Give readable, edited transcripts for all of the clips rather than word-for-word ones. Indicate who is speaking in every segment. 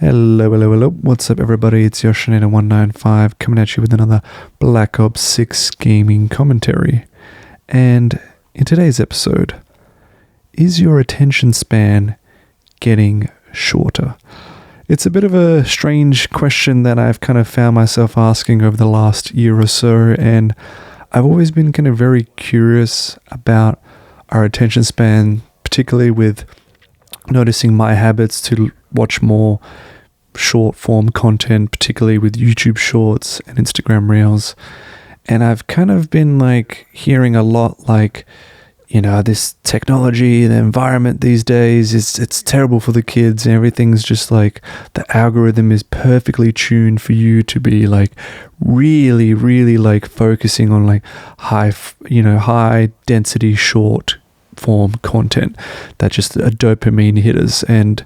Speaker 1: Hello, hello, hello. What's up, everybody? It's Yoshineta195 coming at you with another Black Ops 6 gaming commentary. And in today's episode, is your attention span getting shorter? It's a bit of a strange question that I've kind of found myself asking over the last year or so, and I've always been kind of very curious about our attention span, particularly with noticing my habits to watch more short form content, particularly with YouTube Shorts and Instagram Reels. And I've kind of been hearing a lot this technology, the environment these days, it's terrible for the kids, and everything's just the algorithm is perfectly tuned for you to be really focusing on high density short form content that just are dopamine hitters. And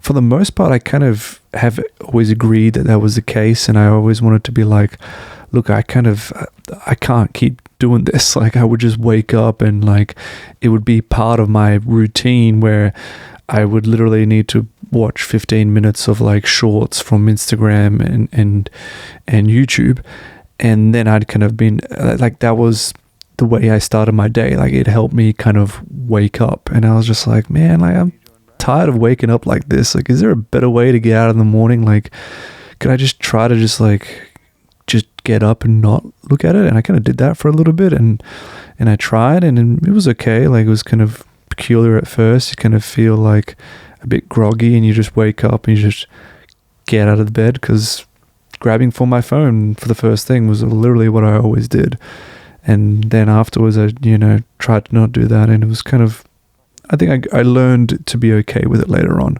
Speaker 1: for the most part, I kind of have always agreed that was the case, and I always wanted to be look, I can't keep doing this. I would just wake up and it would be part of my routine where I would literally need to watch 15 minutes of shorts from Instagram and YouTube, and then I'd kind of been that was the way I started my day. It helped me kind of wake up, and I was just man, I'm tired of waking up like this. Is there a better way to get out in the morning? Could I just try to just get up and not look at it? And I kind of did that for a little bit, and I tried, and it was okay. It was kind of peculiar at first. You kind of feel a bit groggy, and you just wake up and you just get out of the bed, because grabbing for my phone for the first thing was literally what I always did. And then afterwards I tried to not do that, and it was kind of, I think I learned to be okay with it later on.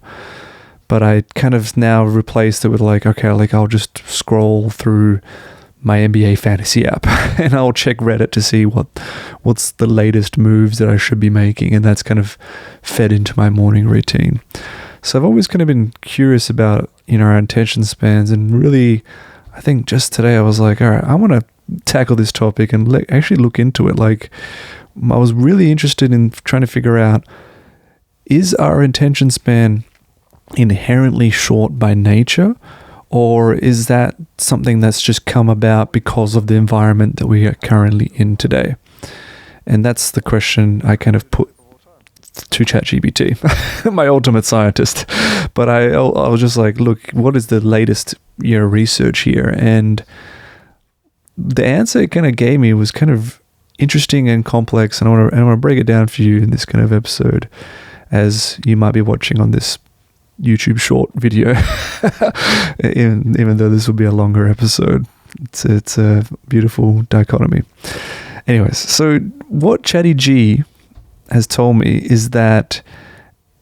Speaker 1: But I kind of now replaced it with I'll just scroll through my NBA fantasy app and I'll check Reddit to see what's the latest moves that I should be making, and that's kind of fed into my morning routine. So I've always kind of been curious about our attention spans, and really I think just today I was all right, I want to tackle this topic and actually look into it. I was really interested in trying to figure out, is our attention span inherently short by nature, or is that something that's just come about because of the environment that we are currently in today? And that's the question I kind of put to ChatGPT, my ultimate scientist. But I was just look, what is the latest research here? And the answer it kind of gave me was kind of interesting and complex, and I want to break it down for you in this kind of episode, as you might be watching on this YouTube short video, even though this will be a longer episode. It's a beautiful dichotomy. Anyways, so what Chatty G has told me is that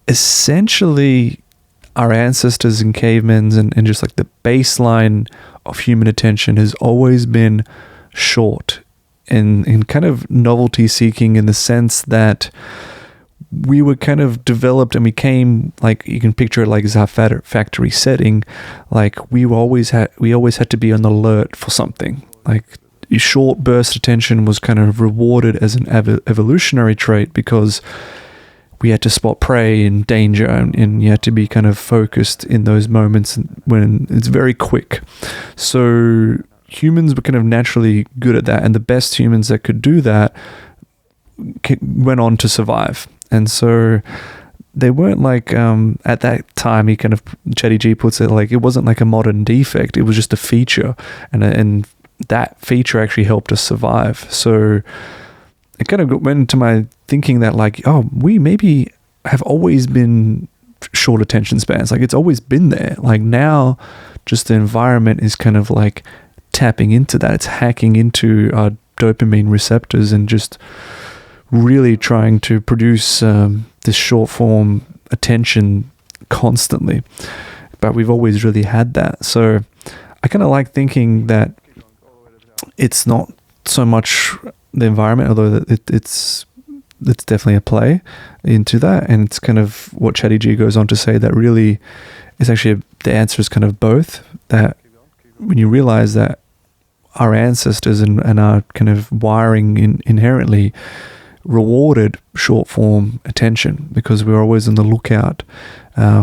Speaker 1: essentially our ancestors and cavemen and just the baseline of human attention has always been short and kind of novelty seeking, in the sense that we were kind of developed and we came, you can picture it as a factory setting. We always had to be on the alert for something. Short burst attention was kind of rewarded as an evolutionary trait, because we had to spot prey and danger, and you had to be kind of focused in those moments when it's very quick. So humans were kind of naturally good at that, and the best humans that could do that went on to survive. And so they weren't at that time, he kind of, Chatty G puts it, it wasn't a modern defect, it was just a feature, and that feature actually helped us survive. So it kind of went into my thinking that we maybe have always been short attention spans. It's always been there. Now just the environment is kind of tapping into that. It's hacking into our dopamine receptors and just really trying to produce this short form attention constantly. But we've always really had that. So I kind of thinking that it's not so much the environment, although it's definitely a play into that. And it's kind of what Chatty G goes on to say, that really is actually the answer is kind of both. That when you realize that our ancestors and our kind of wiring inherently rewarded short form attention because we're always on the lookout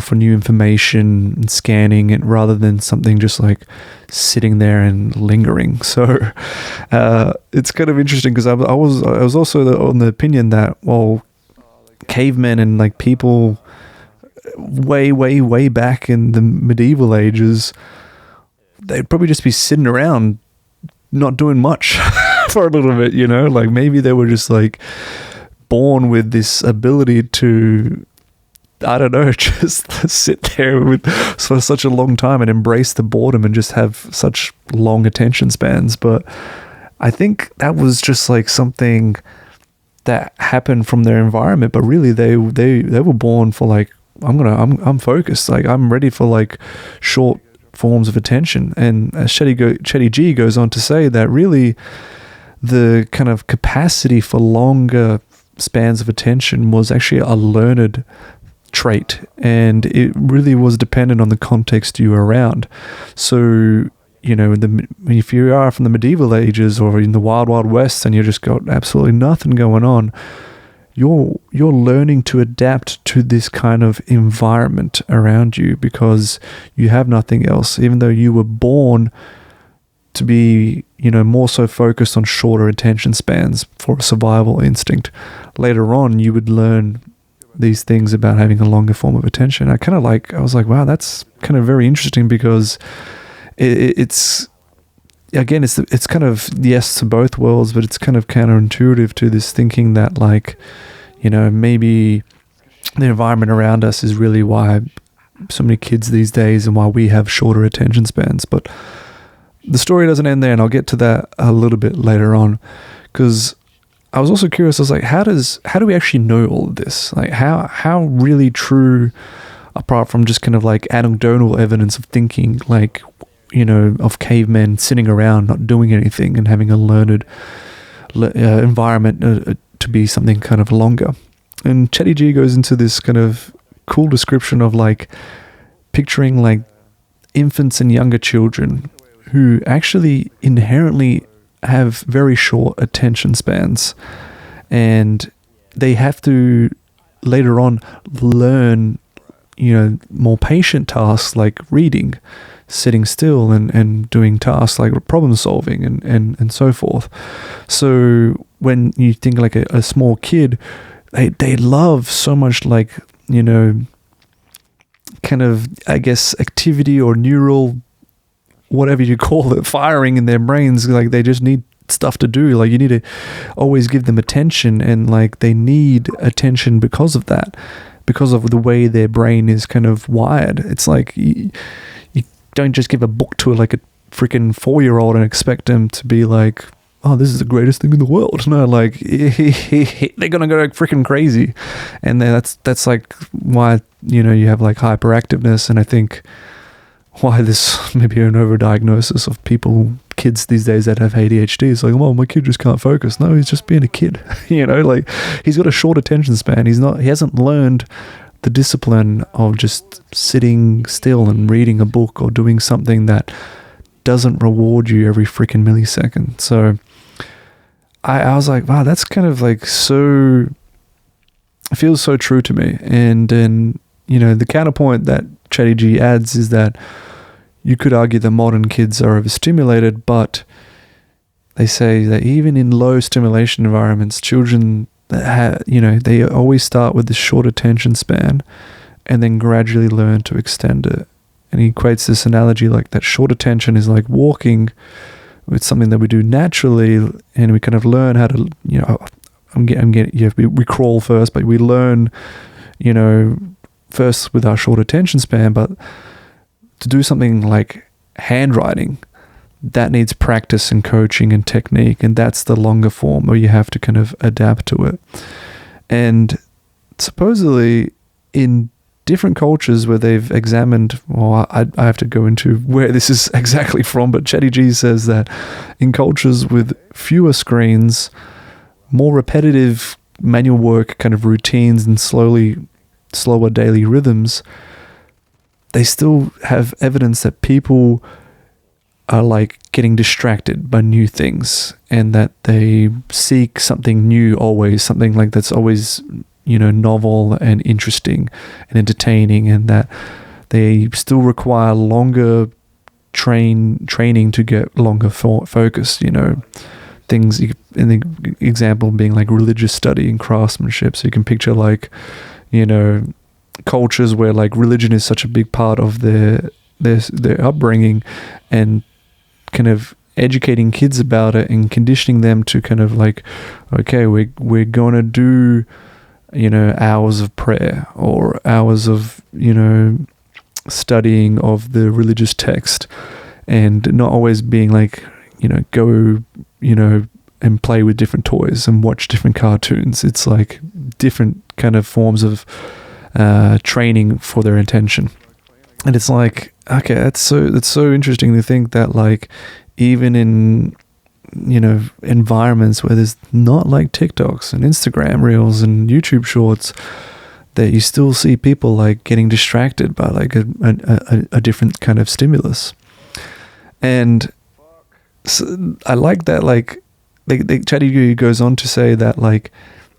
Speaker 1: for new information and scanning it rather than something just like sitting there and lingering. So it's kind of interesting because I was also on the opinion that, well, cavemen and like people way back in the medieval ages, they'd probably just be sitting around not doing much for a little bit, you know, like maybe they were just like born with this ability to, I don't know, just sit there for such a long time and embrace the boredom and just have such long attention spans. But I think that was just like something that happened from their environment, but really they were born for like, I'm focused, like I'm ready for like short forms of attention. And Chetty G goes on to say that really the kind of capacity for longer spans of attention was actually a learned trait, and it really was dependent on the context you were around. So, you know, if you are from the medieval ages or in the wild west and you just got absolutely nothing going on, you're learning to adapt to this kind of environment around you because you have nothing else, even though you were born to be, you know, more so focused on shorter attention spans for a survival instinct. Later on, you would learn these things about having a longer form of attention. I was like, wow, that's kind of very interesting because it's kind of yes to both worlds, but it's kind of counterintuitive to this thinking that, like, you know, maybe the environment around us is really why so many kids these days and why we have shorter attention spans. But the story doesn't end there, and I'll get to that a little bit later on, because I was also curious. I was like, how do we actually know all of this? Like, how really true, apart from just kind of like anecdotal evidence of thinking, like, you know, of cavemen sitting around not doing anything and having a learned environment to be something kind of longer. And Chetty G goes into this kind of cool description of like picturing like infants and younger children who actually inherently have very short attention spans, and they have to later on learn, you know, more patient tasks like reading, sitting still, and doing tasks like problem solving and so forth. So when you think like a small kid, they love so much, like, you know, kind of, I guess, activity or neural, whatever you call it, firing in their brains. Like they just need stuff to do. Like you need to always give them attention, and like they need attention because of that, because of the way their brain is kind of wired. It's like you don't just give a book to like a freaking 4-year-old and expect them to be like, oh, this is the greatest thing in the world. No, like they're gonna go freaking crazy, and that's like why, you know, you have like hyperactiveness, and I think why this maybe an overdiagnosis of kids these days that have ADHD. It's like, well, my kid just can't focus. No, he's just being a kid. You know, like he's got a short attention span. He hasn't learned the discipline of just sitting still and reading a book or doing something that doesn't reward you every freaking millisecond. So I was like, wow, that's kind of like so, it feels so true to me. And then, you know, the counterpoint that Chetty G adds is that you could argue that modern kids are overstimulated, but they say that even in low stimulation environments, children, they always start with this short attention span and then gradually learn to extend it. And he equates this analogy like that short attention is like walking. It's something that we do naturally, and we kind of learn how to, you know, we crawl first, but we learn, you know, first with our short attention span. But to do something like handwriting, that needs practice and coaching and technique, and that's the longer form where you have to kind of adapt to it. And supposedly in different cultures where they've examined, well, I have to go into where this is exactly from, but Chetty G says that in cultures with fewer screens, more repetitive manual work kind of routines and slower daily rhythms, they still have evidence that people are like getting distracted by new things, and that they seek something new always, something like that's always, novel and interesting and entertaining, and that they still require longer training to get longer focus, things in the example being like religious study and craftsmanship. So you can picture like, cultures where like religion is such a big part of their upbringing, and kind of educating kids about it and conditioning them to kind of like, okay, we're going to do, hours of prayer or hours of, studying of the religious text, and not always being like, go, and play with different toys and watch different cartoons. It's like different kind of forms of training for their attention. And it's like, okay, that's so interesting to think that like even in environments where there's not like TikToks and Instagram reels and YouTube shorts, that you still see people like getting distracted by like a different kind of stimulus. And so I like that, like ChatGPT goes on to say that like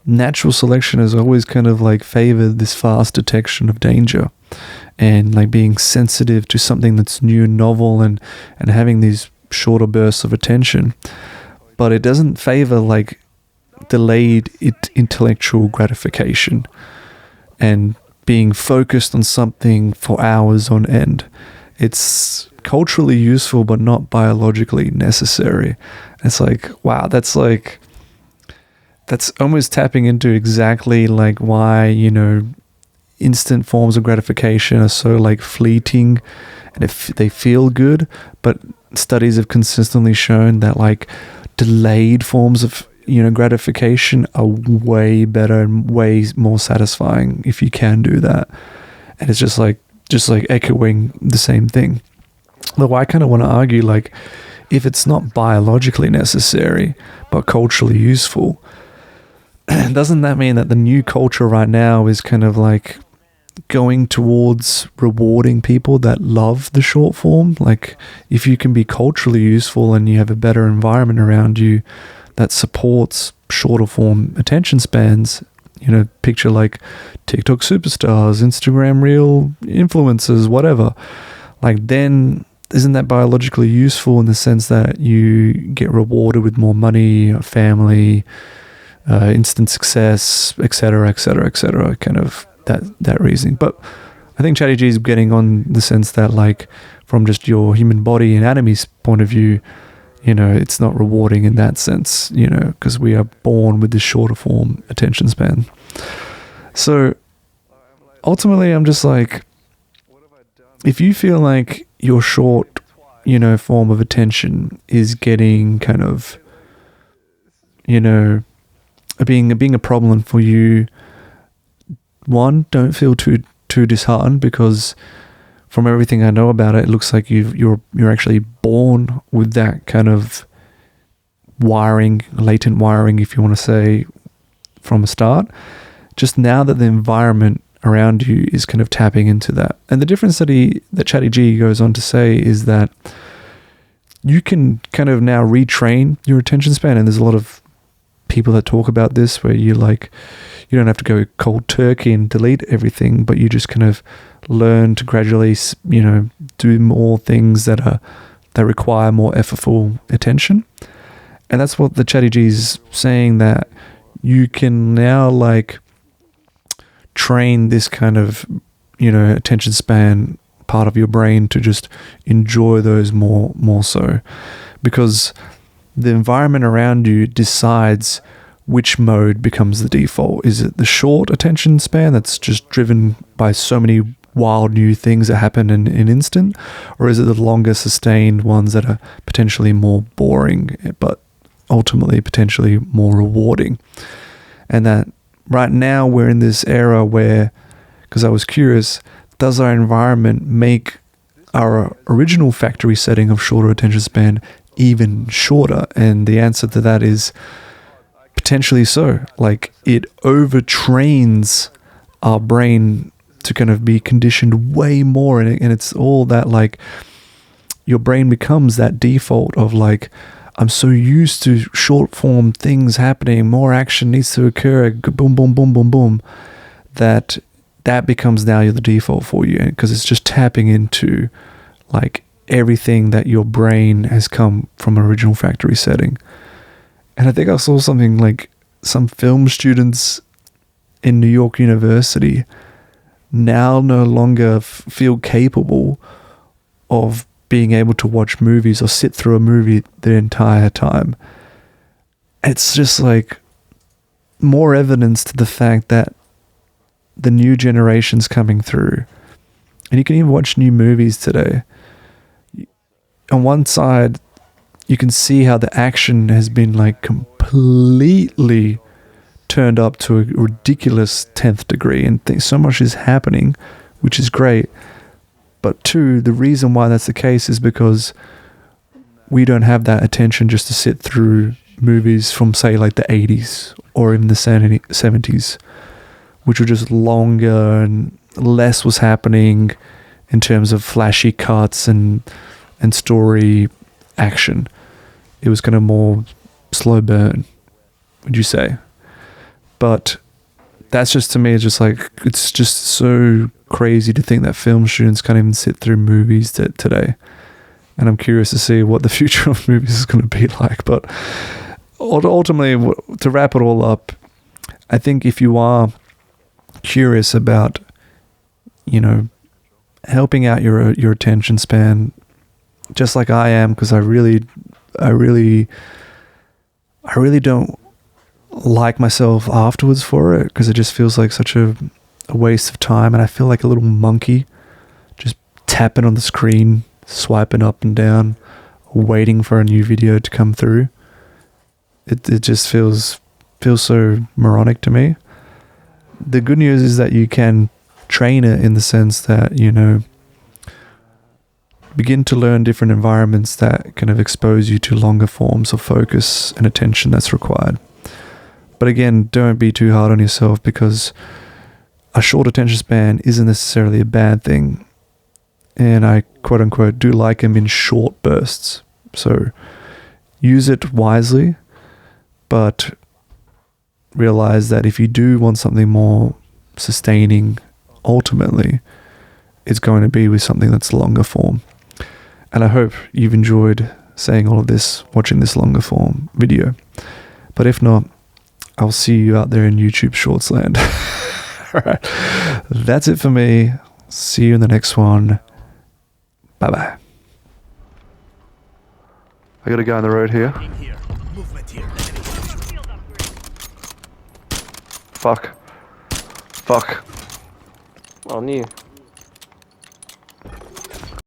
Speaker 1: natural selection has always kind of like favored this fast detection of danger, and like being sensitive to something that's new and novel, and having these shorter bursts of attention. But it doesn't favor like delayed intellectual gratification and being focused on something for hours on end. It's culturally useful but not biologically necessary. It's like, wow, that's almost tapping into exactly like why, instant forms of gratification are so like fleeting, and if they feel good, but studies have consistently shown that like delayed forms of gratification are way better and way more satisfying if you can do that. And it's just like echoing the same thing. Though I kind of want to argue, like, if it's not biologically necessary but culturally useful, doesn't that mean that the new culture right now is kind of like going towards rewarding people that love the short form? Like, if you can be culturally useful and you have a better environment around you that supports shorter form attention spans, picture like TikTok superstars, Instagram reel influencers, whatever, like, then isn't that biologically useful in the sense that you get rewarded with more money, family, instant success, etc., kind of that reasoning. But I think ChatGPT is getting on the sense that, like, from just your human body anatomy's point of view, it's not rewarding in that sense, because we are born with this shorter form attention span. So ultimately, I'm just like, if you feel like your short, form of attention is getting kind of, being a problem for you, one, don't feel too disheartened, because from everything I know about it, it looks like you're actually born with that kind of wiring, latent wiring, if you want to say, from a start. Just now that the environment around you is kind of tapping into that. And the difference that ChatGPT goes on to say is that you can kind of now retrain your attention span. And there's a lot of people that talk about this, where you don't have to go cold turkey and delete everything, but you just kind of learn to gradually, do more things that require more effortful attention. And that's what the ChatGPT is saying, that you can now like train this kind of, attention span part of your brain to just enjoy those more so, because the environment around you decides which mode becomes the default. Is it the short attention span that's just driven by so many wild new things that happen in an instant, or is it the longer sustained ones that are potentially more boring but ultimately potentially more rewarding? And that right now we're in this era where, because I was curious, does our environment make our original factory setting of shorter attention span even shorter? And the answer to that is potentially so. Like, it overtrains our brain to kind of be conditioned way more, and it's all that like your brain becomes that default of like, I'm so used to short form things happening, more action needs to occur, boom, boom, boom, boom, boom, that becomes now the default for you, because it's just tapping into like everything that your brain has come from original factory setting. And I think I saw something like some film students in New York University now no longer feel capable of being able to watch movies or sit through a movie the entire time. It's just like more evidence to the fact that the new generation's coming through. And you can even watch new movies today. On one side, you can see how the action has been like completely turned up to a ridiculous 10th degree, and so much is happening, which is great. But two, the reason why that's the case is because we don't have that attention just to sit through movies from, say, like the 80s or even the 70s, which were just longer and less was happening in terms of flashy cuts and story action. It was kind of more slow burn, would you say? But that's just, to me, it's just like, it's just so crazy to think that film students can't even sit through movies today. And I'm curious to see what the future of movies is going to be like. But ultimately, to wrap it all up, I think if you are curious about, helping out your attention span, just like I am, because I really don't like myself afterwards for it, because it just feels like such a waste of time, and I feel like a little monkey just tapping on the screen, swiping up and down, waiting for a new video to come through. It just feels so moronic to me. The good news is that you can train it in the sense that, begin to learn different environments that kind of expose you to longer forms of focus and attention that's required. But again, don't be too hard on yourself, because a short attention span isn't necessarily a bad thing. And I, quote unquote, do like them in short bursts. So use it wisely, but realize that if you do want something more sustaining, ultimately, it's going to be with something that's longer form. And I hope you've enjoyed saying all of this, watching this longer form video. But if not, I'll see you out there in YouTube Shorts land. Alright, that's it for me. See you in the next one. Bye-bye. I got a guy on the road here. Fuck.
Speaker 2: On you.